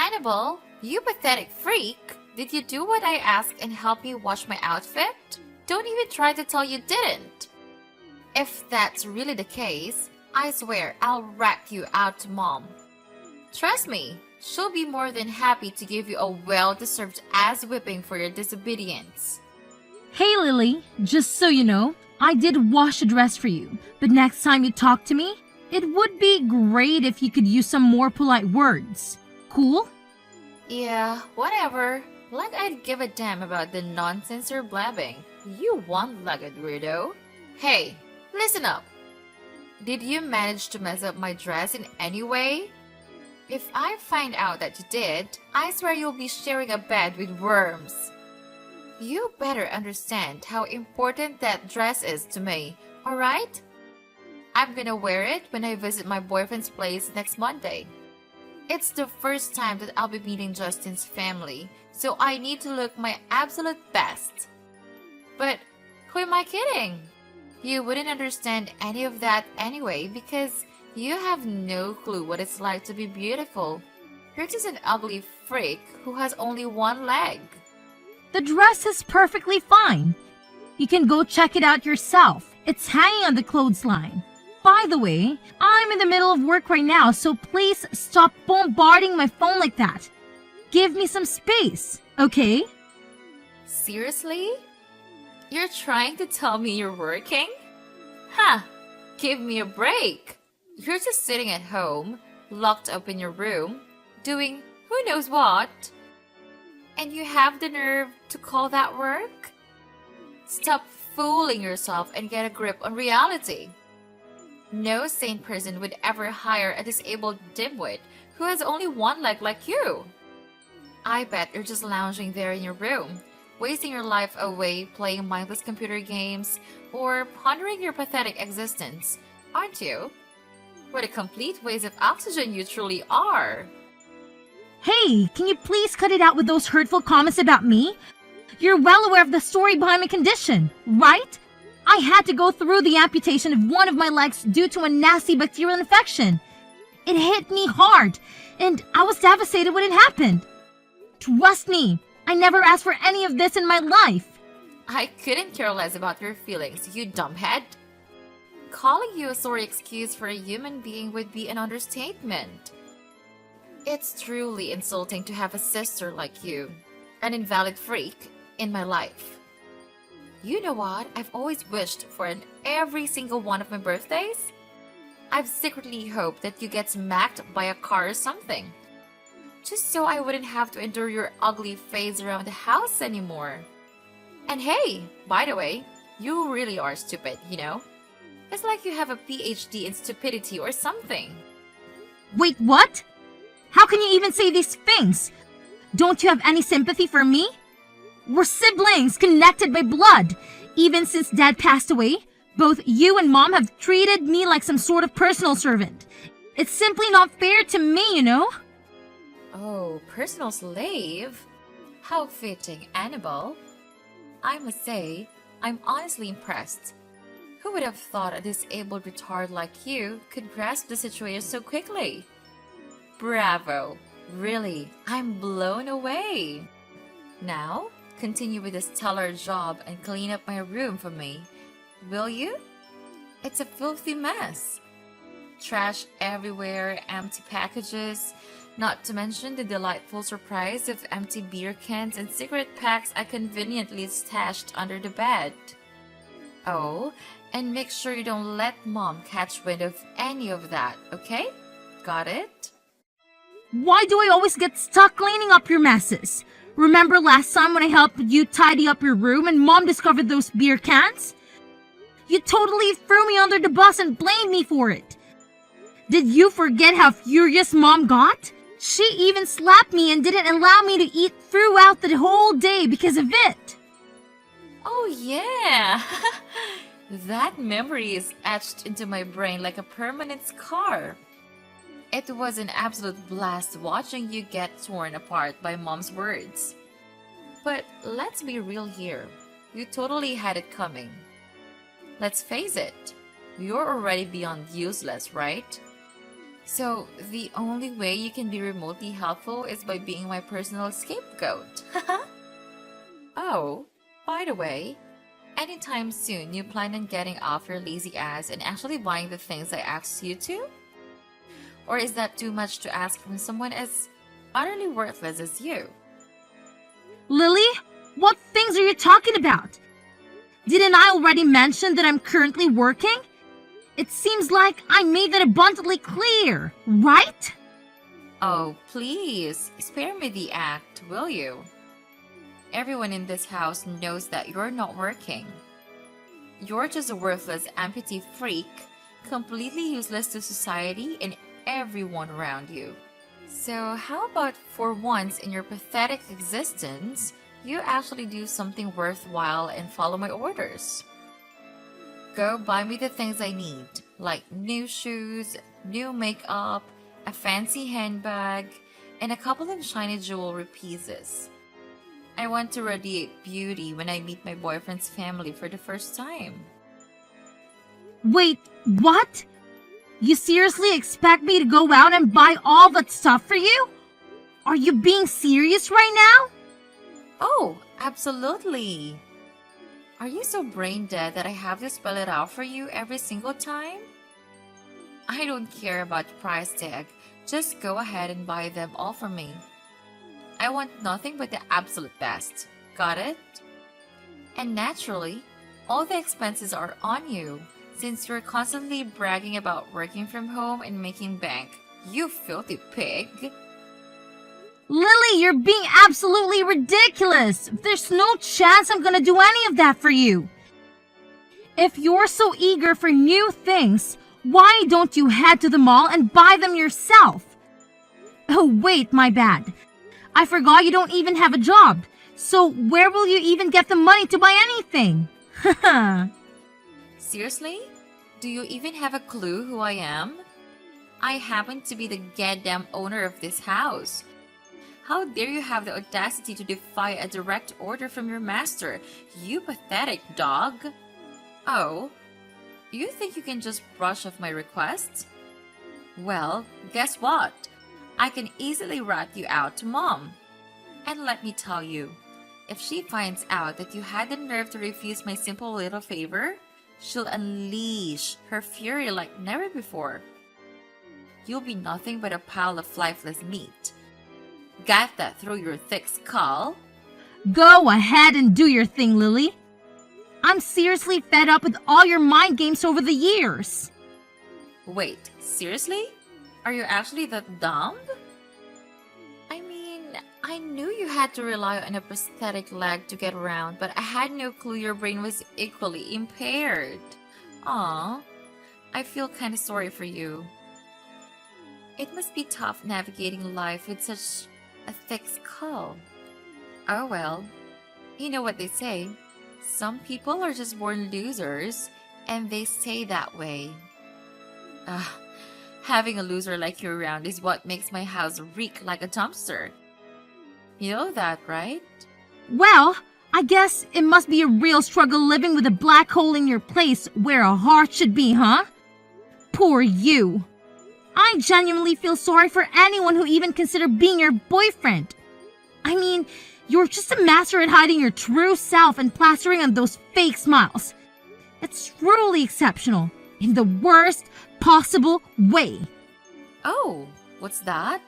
Annabelle, you pathetic freak! Did you do what I asked and help me wash my outfit? Don't even try to tell you didn't! If that's really the case, I swear I'll rat you out to Mom. Trust me, she'll be more than happy to give you a well-deserved ass whipping for your disobedience. Hey Lily, just so you know, I did wash a dress for you, but next time you talk to me, it would be great if you could use some more polite words. Cool? Yeah, whatever. Like I'd give a damn about the nonsense you're blabbing. You one-legged weirdo. Hey, listen up. Did you manage to mess up my dress in any way? If I find out that you did, I swear you'll be sharing a bed with worms. You better understand how important that dress is to me, alright? I'm gonna wear it when I visit my boyfriend's place next Monday. It's the first time that I'll be meeting Justin's family, so I need to look my absolute best. But who am I kidding? You wouldn't understand any of that anyway because you have no clue what it's like to be beautiful. You're just an ugly freak who has only one leg. The dress is perfectly fine. You can go check it out yourself. It's hanging on the clothesline. By the way, I'm in the middle of work right now, so please stop bombarding my phone like that. Give me some space, okay? Seriously? You're trying to tell me you're working? Huh, give me a break. You're just sitting at home, locked up in your room, doing who knows what. And you have the nerve to call that work? Stop fooling yourself and get a grip on reality. No sane person would ever hire a disabled dimwit who has only one leg like you. I bet you're just lounging there in your room, wasting your life away playing mindless computer games or pondering your pathetic existence, aren't you? What a complete waste of oxygen you truly are. Hey, can you please cut it out with those hurtful comments about me? You're well aware of the story behind my condition, right? I had to go through the amputation of one of my legs due to a nasty bacterial infection. It hit me hard, and I was devastated when it happened. Trust me, I never asked for any of this in my life. I couldn't care less about your feelings, you dumbhead. Calling you a sorry excuse for a human being would be an understatement. It's truly insulting to have a sister like you, an invalid freak, in my life. You know what I've always wished for in every single one of my birthdays? I've secretly hoped that you get smacked by a car or something. Just so I wouldn't have to endure your ugly face around the house anymore. And hey, by the way, you really are stupid, you know? It's like you have a PhD in stupidity or something. Wait, what? How can you even say these things? Don't you have any sympathy for me? We're siblings, connected by blood. Even since Dad passed away, both you and Mom have treated me like some sort of personal servant. It's simply not fair to me, you know? Oh, personal slave? How fitting, Annabelle. I must say, I'm honestly impressed. Who would have thought a disabled retard like you could grasp the situation so quickly? Bravo! Really, I'm blown away. Now, continue with this stellar job and clean up my room for me, will you? It's a filthy mess. Trash everywhere, empty packages, not to mention the delightful surprise of empty beer cans and cigarette packs I conveniently stashed under the bed. Oh, and make sure you don't let Mom catch wind of any of that, okay? Got it? Why do I always get stuck cleaning up your messes? Remember last time when I helped you tidy up your room and Mom discovered those beer cans? You totally threw me under the bus and blamed me for it. Did you forget how furious Mom got? She even slapped me and didn't allow me to eat throughout the whole day because of it. Oh yeah! That memory is etched into my brain like a permanent scar. It was an absolute blast watching you get torn apart by Mom's words. But let's be real here. You totally had it coming. Let's face it, you're already beyond useless, right? So, the only way you can be remotely helpful is by being my personal scapegoat. Oh, by the way, anytime soon you plan on getting off your lazy ass and actually buying the things I asked you to? Or is that too much to ask from someone as utterly worthless as you? Lily, what things are you talking about? Didn't I already mention that I'm currently working? It seems like I made that abundantly clear, right? Oh, please, spare me the act, will you? Everyone in this house knows that you're not working. You're just a worthless amputee freak, completely useless to society and everyone around you. So, how about for once in your pathetic existence, you actually do something worthwhile and follow my orders? Go buy me the things I need, like new shoes, new makeup, a fancy handbag, and a couple of shiny jewelry pieces. I want to radiate beauty when I meet my boyfriend's family for the first time. Wait, what? You seriously expect me to go out and buy all that stuff for you? Are you being serious right now? Oh, absolutely. Are you so brain dead that I have to spell it out for you every single time? I don't care about the price tag. Just go ahead and buy them all for me. I want nothing but the absolute best. Got it? And naturally, all the expenses are on you, since you're constantly bragging about working from home and making bank. You filthy pig. Lily, you're being absolutely ridiculous. There's no chance I'm gonna do any of that for you. If you're so eager for new things, why don't you head to the mall and buy them yourself? Oh, wait, my bad. I forgot you don't even have a job. So where will you even get the money to buy anything? Haha. Seriously? Do you even have a clue who I am? I happen to be the goddamn owner of this house. How dare you have the audacity to defy a direct order from your master, you pathetic dog? Oh, you think you can just brush off my requests? Well, guess what? I can easily rat you out to Mom. And let me tell you, if she finds out that you had the nerve to refuse my simple little favor, she'll unleash her fury like never before. You'll be nothing but a pile of lifeless meat. Got that through your thick skull? Go ahead and do your thing, Lily. I'm seriously fed up with all your mind games over the years. Wait, seriously? Are you actually that dumb? I mean, I knew you had to rely on a prosthetic leg to get around, but I had no clue your brain was equally impaired. Aw, I feel kinda sorry for you. It must be tough navigating life with such a thick skull. Oh well, you know what they say. Some people are just born losers, and they stay that way. Having a loser like you around is what makes my house reek like a dumpster. You know that, right? Well, I guess it must be a real struggle living with a black hole in your place where a heart should be, huh? Poor you. I genuinely feel sorry for anyone who even considered being your boyfriend. I mean, you're just a master at hiding your true self and plastering on those fake smiles. It's truly exceptional, in the worst possible way. Oh, what's that?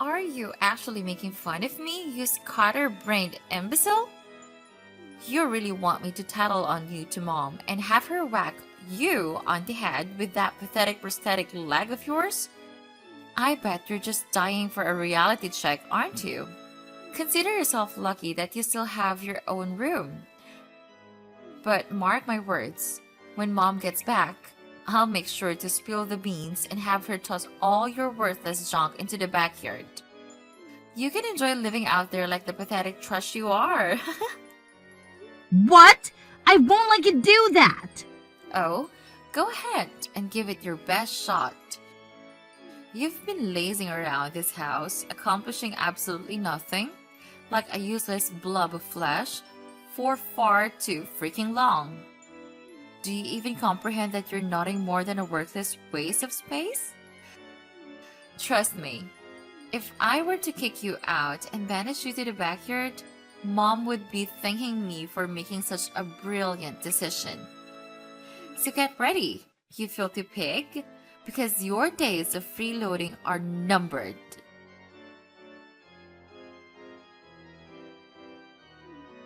Are you actually making fun of me, you scatter-brained imbecile? You really want me to tattle on you to Mom and have her whack you on the head with that pathetic prosthetic leg of yours? I bet you're just dying for a reality check, aren't you? Consider yourself lucky that you still have your own room. But mark my words, when Mom gets back, I'll make sure to spill the beans and have her toss all your worthless junk into the backyard. You can enjoy living out there like the pathetic trash you are. What? I won't let you do that. Oh, go ahead and give it your best shot. You've been lazing around this house, accomplishing absolutely nothing, like a useless blob of flesh, for far too freaking long. Do you even comprehend that you're nothing more than a worthless waste of space? Trust me, if I were to kick you out and banish you to the backyard, Mom would be thanking me for making such a brilliant decision. So get ready, you filthy pig, because your days of freeloading are numbered.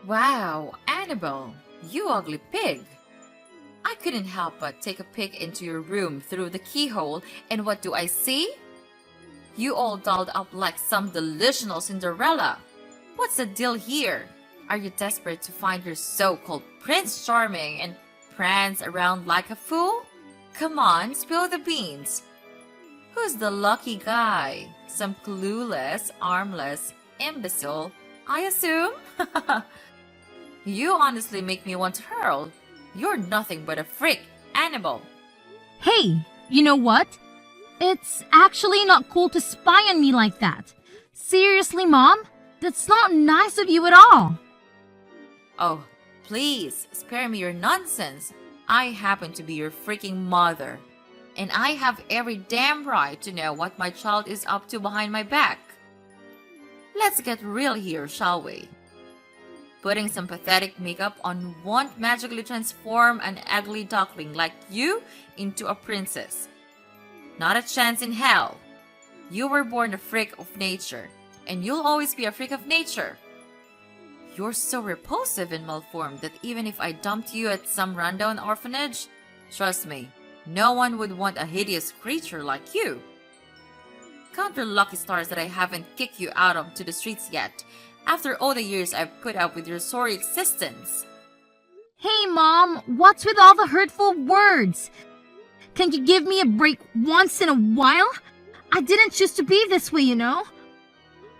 Wow, Annabelle, you ugly pig! I couldn't help but take a peek into your room through the keyhole, and what do I see? You all dolled up like some delusional Cinderella. What's the deal here? Are you desperate to find your so-called Prince Charming and prance around like a fool? Come on, spill the beans. Who's the lucky guy? Some clueless, armless imbecile, I assume? You honestly make me want to hurl. You're nothing but a freak, Annabelle. Hey, you know what? It's actually not cool to spy on me like that. Seriously, Mom? That's not nice of you at all. Oh, please, spare me your nonsense. I happen to be your freaking mother. And I have every damn right to know what my child is up to behind my back. Let's get real here, shall we? Putting some pathetic makeup on won't magically transform an ugly duckling like you into a princess. Not a chance in hell. You were born a freak of nature, and you'll always be a freak of nature. You're so repulsive and malformed that even if I dumped you at some rundown orphanage, trust me, no one would want a hideous creature like you. Count your lucky stars that I haven't kicked you out onto the streets yet, after all the years I've put up with your sorry existence. Hey, Mom, what's with all the hurtful words? Can you give me a break once in a while? I didn't choose to be this way, you know?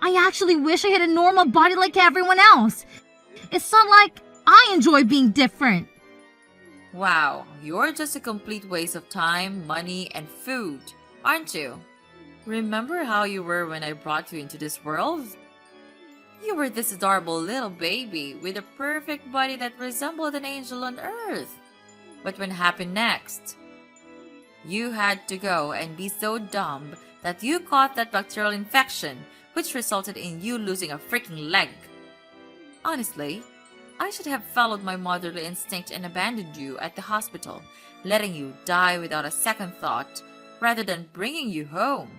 I actually wish I had a normal body like everyone else. It's not like I enjoy being different. Wow, you're just a complete waste of time, money, and food, aren't you? Remember how you were when I brought you into this world? You were this adorable little baby with a perfect body that resembled an angel on earth. But what happened next? You had to go and be so dumb that you caught that bacterial infection, which resulted in you losing a freaking leg. Honestly, I should have followed my motherly instinct and abandoned you at the hospital, letting you die without a second thought, rather than bringing you home.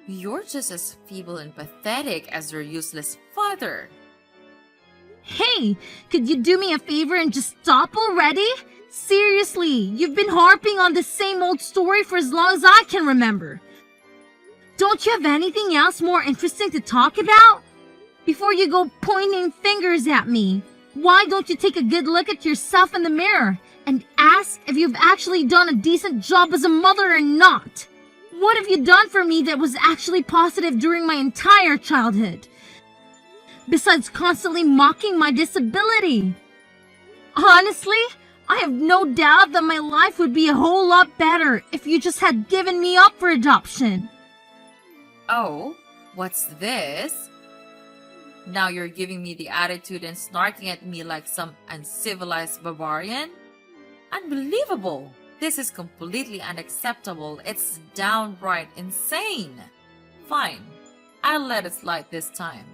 You're just as feeble and pathetic as your useless father. Hey, could you do me a favor and just stop already? Seriously, you've been harping on the same old story for as long as I can remember. Don't you have anything else more interesting to talk about? Before you go pointing fingers at me, why don't you take a good look at yourself in the mirror and ask if you've actually done a decent job as a mother or not? What have you done for me that was actually positive during my entire childhood? Besides constantly mocking my disability. Honestly, I have no doubt that my life would be a whole lot better if you just had given me up for adoption. Oh, what's this? Now you're giving me the attitude and snarking at me like some uncivilized barbarian? Unbelievable! This is completely unacceptable. It's downright insane. Fine, I'll let it slide this time.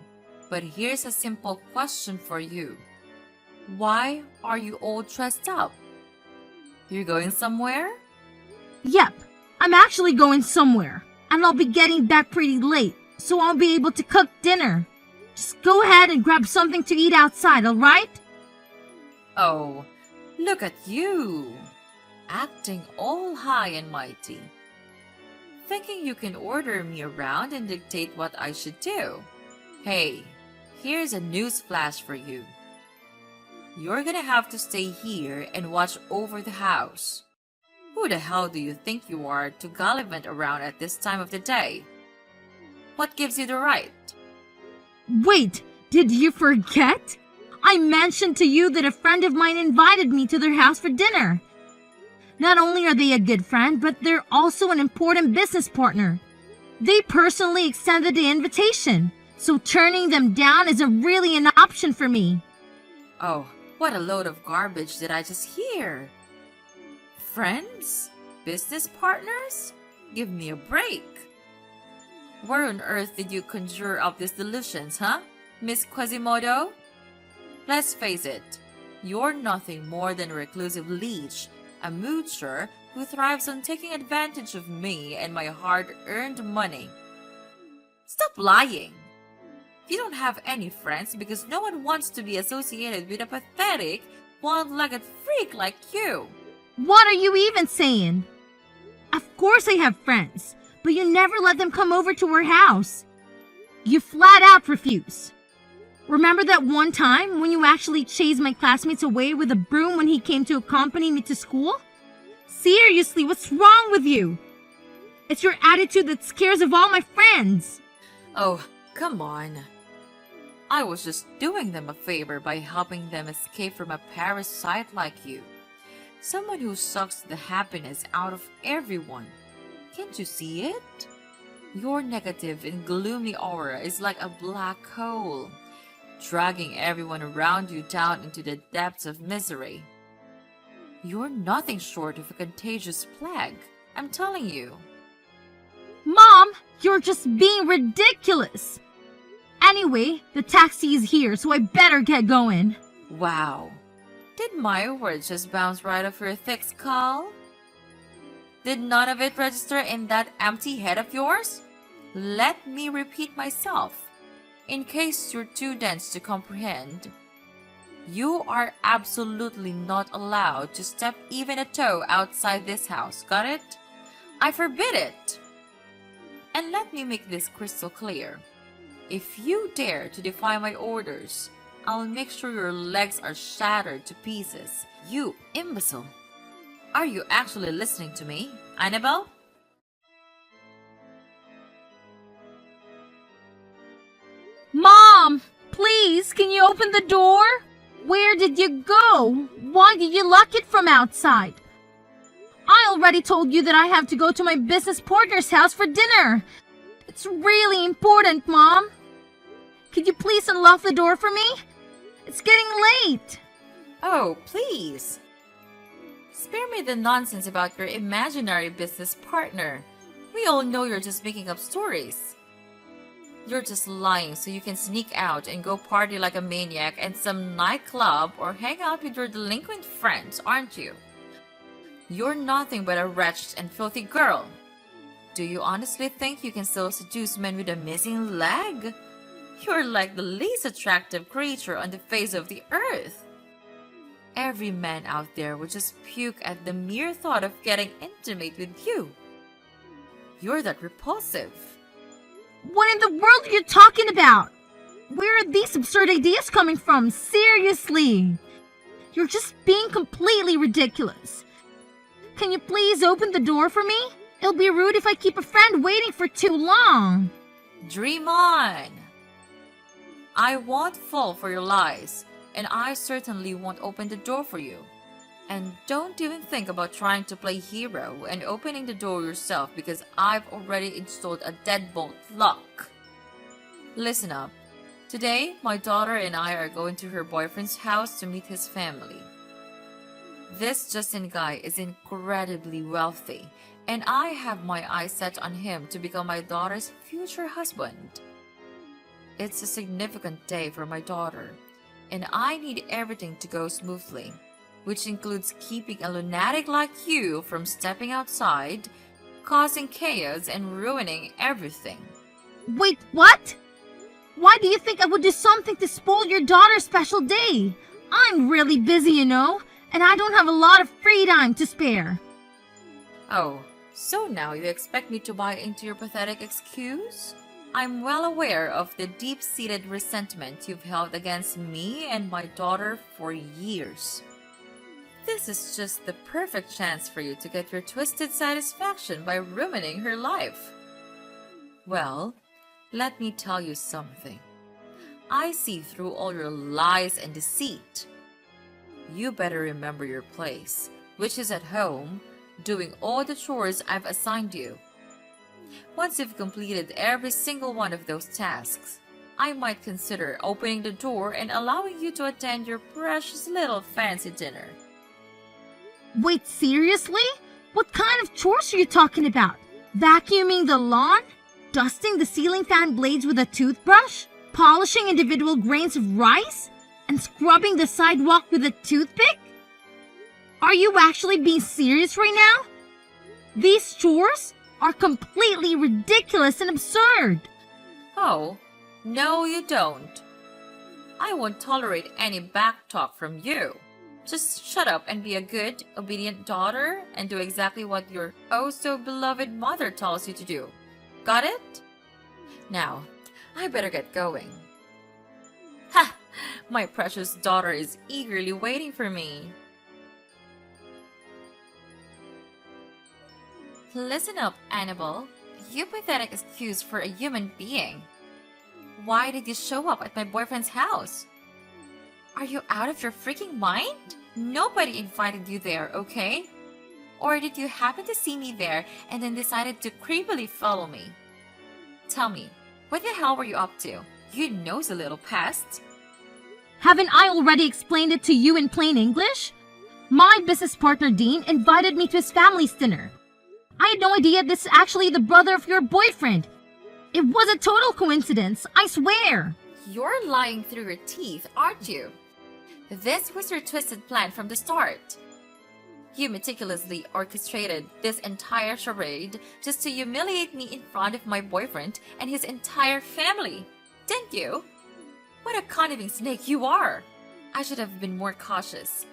But here's a simple question for you. Why are you all dressed up? You're going somewhere? Yep, I'm actually going somewhere. And I'll be getting back pretty late, so I'll be able to cook dinner. Just go ahead and grab something to eat outside, alright? Oh, look at you! Acting all high and mighty. Thinking you can order me around and dictate what I should do. Hey, here's a news flash for you. You're gonna have to stay here and watch over the house. Who the hell do you think you are to gallivant around at this time of the day? What gives you the right? Wait, did you forget? I mentioned to you that a friend of mine invited me to their house for dinner. Not only are they a good friend, but they're also an important business partner. They personally extended the invitation, so turning them down isn't really an option for me. Oh, what a load of garbage did I just hear? Friends? Business partners? Give me a break. Where on earth did you conjure up these delusions, huh, Miss Quasimodo? Let's face it, you're nothing more than a reclusive leech, a moocher who thrives on taking advantage of me and my hard-earned money. Stop lying! You don't have any friends because no one wants to be associated with a pathetic, one-legged freak like you. What are you even saying? Of course I have friends, but you never let them come over to our house. You flat out refuse. Remember that one time when you actually chased my classmates away with a broom when he came to accompany me to school? Seriously, what's wrong with you? It's your attitude that scares of all my friends. Oh, come on. I was just doing them a favor by helping them escape from a parasite like you. Someone who sucks the happiness out of everyone. Can't you see it? Your negative and gloomy aura is like a black hole, dragging everyone around you down into the depths of misery. You're nothing short of a contagious plague, I'm telling you. Mom, you're just being ridiculous. Anyway, the taxi is here, so I better get going. Wow. Did my words just bounce right off your thick skull? Did none of it register in that empty head of yours? Let me repeat myself, in case you're too dense to comprehend. You are absolutely not allowed to step even a toe outside this house, got it? I forbid it! And let me make this crystal clear. If you dare to defy my orders, I'll make sure your legs are shattered to pieces. You imbecile! Are you actually listening to me, Annabelle? Mom, please, can you open the door? Where did you go? Why did you lock it from outside? I already told you that I have to go to my business partner's house for dinner. It's really important, Mom. Could you please unlock the door for me? It's getting late. Oh, please. Spare me the nonsense about your imaginary business partner. We all know you're just making up stories. You're just lying so you can sneak out and go party like a maniac at some nightclub or hang out with your delinquent friends, aren't you? You're nothing but a wretched and filthy girl. Do you honestly think you can still seduce men with a missing leg? You're like the least attractive creature on the face of the earth. Every man out there would just puke at the mere thought of getting intimate with you. You're that repulsive. What in the world are you talking about? Where are these absurd ideas coming from? Seriously. You're just being completely ridiculous. Can you please open the door for me? It'll be rude if I keep a friend waiting for too long. Dream on! I won't fall for your lies, and I certainly won't open the door for you. And don't even think about trying to play hero and opening the door yourself because I've already installed a deadbolt lock. Listen up. Today, my daughter and I are going to her boyfriend's house to meet his family. This Justin guy is incredibly wealthy, and I have my eyes set on him to become my daughter's future husband. It's a significant day for my daughter, and I need everything to go smoothly, which includes keeping a lunatic like you from stepping outside, causing chaos, and ruining everything. Wait, what? Why do you think I would do something to spoil your daughter's special day? I'm really busy, you know, and I don't have a lot of free time to spare. Oh, so now you expect me to buy into your pathetic excuse? I'm well aware of the deep-seated resentment you've held against me and my daughter for years. This is just the perfect chance for you to get your twisted satisfaction by ruining her life. Well, let me tell you something. I see through all your lies and deceit. You better remember your place, which is at home, doing all the chores I've assigned you. Once you've completed every single one of those tasks, I might consider opening the door and allowing you to attend your precious little fancy dinner. Wait, seriously? What kind of chores are you talking about? Vacuuming the lawn? dusting the ceiling fan blades with a toothbrush, polishing individual grains of rice, and scrubbing the sidewalk with a toothpick? Are you actually being serious right now? These chores are completely ridiculous and absurd. Oh, no you don't. I won't tolerate any backtalk from you. Just shut up and be a good, obedient daughter and do exactly what your oh-so-beloved mother tells you to do. Got it? Now, I better get going. Ha! My precious daughter is eagerly waiting for me. Listen up, Annabelle. You pathetic excuse for a human being. Why did you show up at my boyfriend's house? Are you out of your freaking mind? Nobody invited you there, okay? Or did you happen to see me there and then decided to creepily follow me? Tell me, what the hell were you up to? You nosy little pest. Haven't I already explained it to you in plain English? My business partner Dean invited me to his family's dinner. I had no idea this is actually the brother of your boyfriend. It was a total coincidence, I swear. You're lying through your teeth, aren't you? This was your twisted plan from the start. You meticulously orchestrated this entire charade just to humiliate me in front of my boyfriend and his entire family, didn't you? What a conniving snake you are! I should have been more cautious.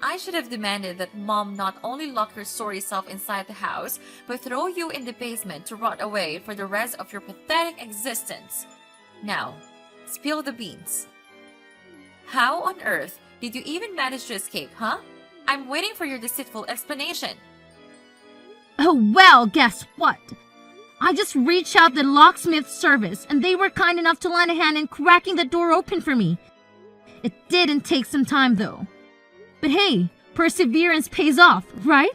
I should have demanded that Mom not only lock your sorry self inside the house, but throw you in the basement to rot away for the rest of your pathetic existence. Now, spill the beans. How on earth did you even manage to escape, huh? I'm waiting for your deceitful explanation. Oh well, guess what? I just reached out the locksmith service and they were kind enough to lend a hand in cracking the door open for me. It didn't take some time though. But hey, perseverance pays off, right?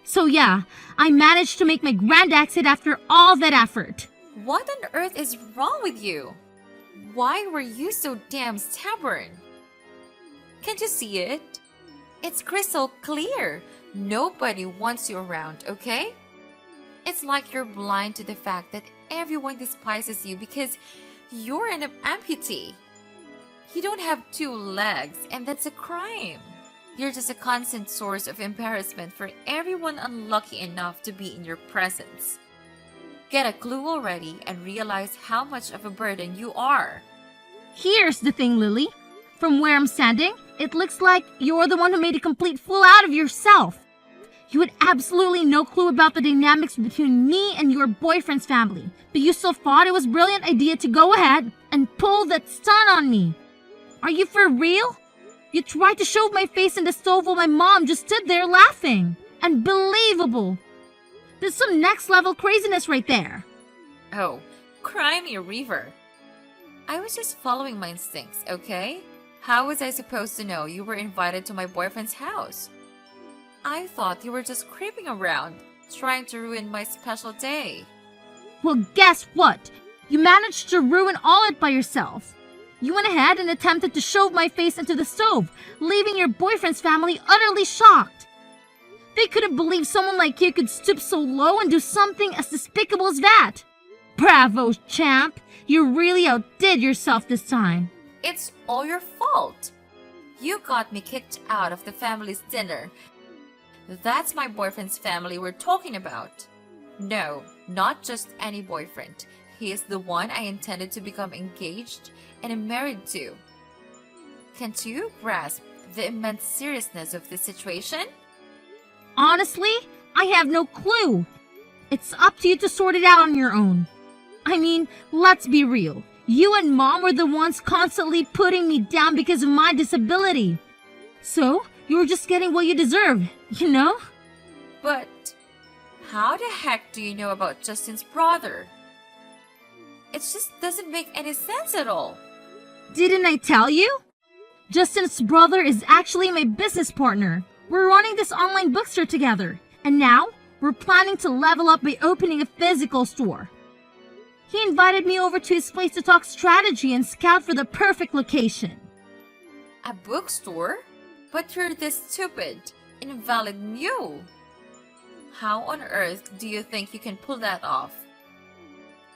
So yeah, I managed to make my grand exit after all that effort. What on earth is wrong with you? Why were you so damn stubborn? Can't you see it? It's crystal clear. Nobody wants you around, okay? It's like you're blind to the fact that everyone despises you because you're an amputee. You don't have 2 legs, and that's a crime. You're just a constant source of embarrassment for everyone unlucky enough to be in your presence. Get a clue already and realize how much of a burden you are. Here's the thing, Lily. From where I'm standing, it looks like you're the one who made a complete fool out of yourself. You had absolutely no clue about the dynamics between me and your boyfriend's family, but you still thought it was a brilliant idea to go ahead and pull that stunt on me. Are you for real? You tried to shove my face in the stove while my mom just stood there laughing. Unbelievable. There's some next level craziness right there. Oh, cry me a river. I was just following my instincts, okay? How was I supposed to know you were invited to my boyfriend's house? I thought you were just creeping around, trying to ruin my special day. Well, guess what? You managed to ruin all it by yourself. You went ahead and attempted to shove my face into the stove, leaving your boyfriend's family utterly shocked. They couldn't believe someone like you could stoop so low and do something as despicable as that. Bravo, champ! You really outdid yourself this time. It's all your fault. You got me kicked out of the family's dinner. That's my boyfriend's family we're talking about. No, not just any boyfriend. He is the one I intended to become engaged and married to. Can't you grasp the immense seriousness of the situation? Honestly, I have no clue. It's up to you to sort it out on your own. I mean, let's be real. You and Mom were the ones constantly putting me down because of my disability. So, you're just getting what you deserve, you know? But how the heck do you know about Justin's brother? It just doesn't make any sense at all. Didn't I tell you? Justin's brother is actually my business partner. We're running this online bookstore together. And now, we're planning to level up by opening a physical store. He invited me over to his place to talk strategy and scout for the perfect location. A bookstore? But you're this stupid, invalid mule. How on earth do you think you can pull that off?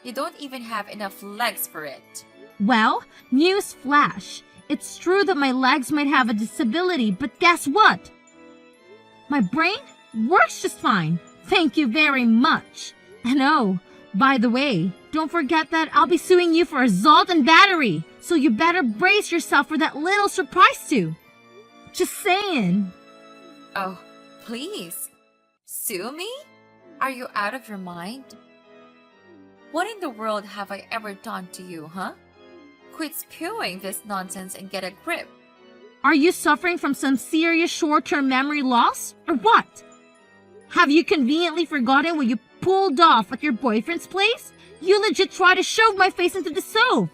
You don't even have enough legs for it. Well, news flash. It's true that my legs might have a disability, but guess what? My brain works just fine. Thank you very much. And oh, by the way, don't forget that I'll be suing you for assault and battery. So you better brace yourself for that little surprise too. Just saying. Oh, please. Sue me? Are you out of your mind? What in the world have I ever done to you, huh? Quit spewing this nonsense and get a grip. Are you suffering from some serious short-term memory loss? Or what? Have you conveniently forgotten what you pulled off at your boyfriend's place? You legit tried to shove my face into the stove.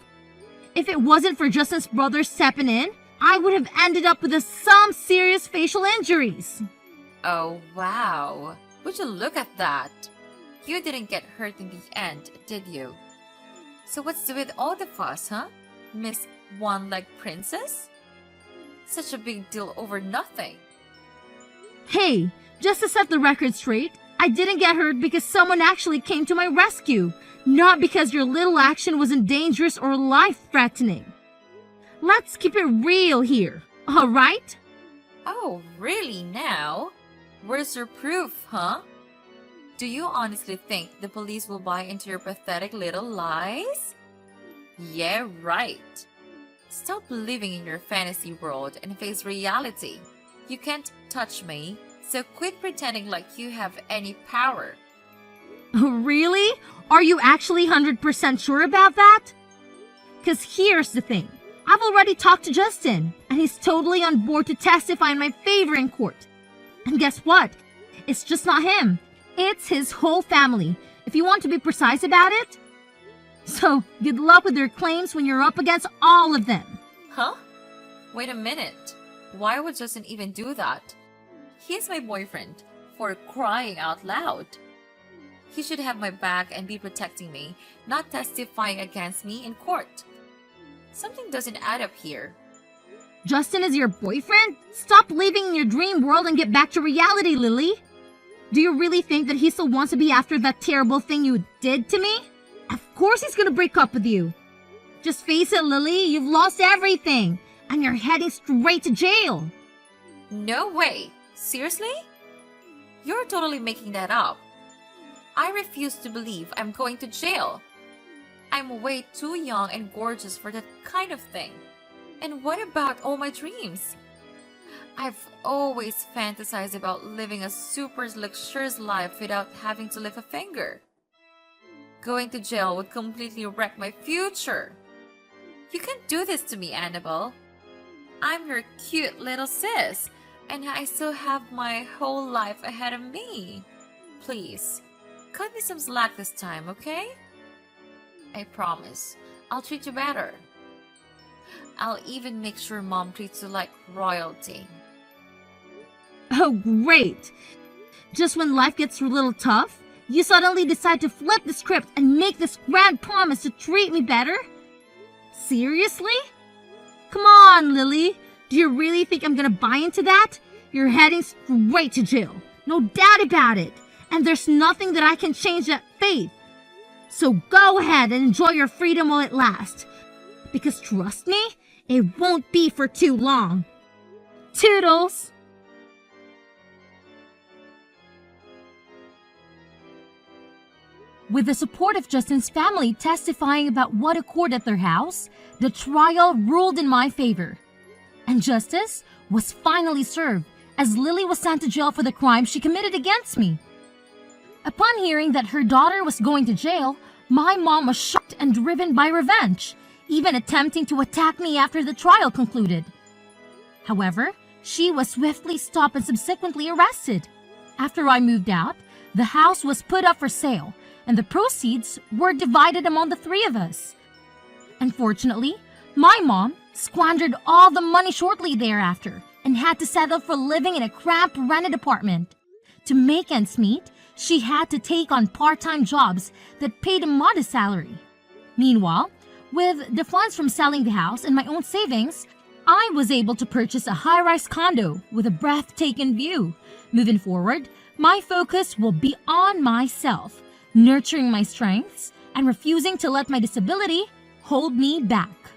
If it wasn't for Justin's brother stepping in, I would have ended up with some serious facial injuries. Oh, wow. Would you look at that? You didn't get hurt in the end, did you? So what's with all the fuss, huh? Miss One-Leg Princess? Such a big deal over nothing. Hey, just to set the record straight, I didn't get hurt because someone actually came to my rescue, not because your little action wasn't dangerous or life-threatening. Let's keep it real here, alright? Oh, really now? Where's your proof, huh? Do you honestly think the police will buy into your pathetic little lies? Yeah, right. Stop living in your fantasy world and face reality. You can't touch me, so quit pretending like you have any power. Really? Are you actually 100% sure about that? Because here's the thing. I've already talked to Justin, and he's totally on board to testify in my favor in court. And guess what? It's just not him. It's his whole family, if you want to be precise about it. So, good luck with your claims when you're up against all of them. Huh? Wait a minute. Why would Justin even do that? He's my boyfriend, for crying out loud. He should have my back and be protecting me, not testifying against me in court. Something doesn't add up here. Justin is your boyfriend? Stop living in your dream world and get back to reality, Lily. Do you really think that he still wants to be after that terrible thing you did to me? Of course he's gonna break up with you. Just face it, Lily, you've lost everything, and you're heading straight to jail. No way. Seriously? You're totally making that up. I refuse to believe I'm going to jail. I'm way too young and gorgeous for that kind of thing. And what about all my dreams? I've always fantasized about living a super luxurious life without having to lift a finger. Going to jail would completely wreck my future. You can't do this to me, Annabelle. I'm your cute little sis, and I still have my whole life ahead of me. Please, cut me some slack this time, okay? I promise, I'll treat you better. I'll even make sure Mom treats you like royalty. Oh, great. Just when life gets a little tough, you suddenly decide to flip the script and make this grand promise to treat me better? Seriously? Come on, Lily. Do you really think I'm gonna buy into that? You're heading straight to jail. No doubt about it. And there's nothing that I can change that fate. So go ahead and enjoy your freedom while it lasts. Because trust me, it won't be for too long. Toodles! With the support of Justin's family testifying about what occurred at their house, the trial ruled in my favor. And justice was finally served as Lily was sent to jail for the crime she committed against me. Upon hearing that her daughter was going to jail, my mom was shocked and driven by revenge, even attempting to attack me after the trial concluded. However, she was swiftly stopped and subsequently arrested. After I moved out, the house was put up for sale, and the proceeds were divided among the three of us. Unfortunately, my mom squandered all the money shortly thereafter and had to settle for living in a cramped rented apartment. To make ends meet, she had to take on part-time jobs that paid a modest salary. Meanwhile, with the funds from selling the house and my own savings, I was able to purchase a high-rise condo with a breathtaking view. Moving forward, my focus will be on myself, nurturing my strengths, and refusing to let my disability hold me back.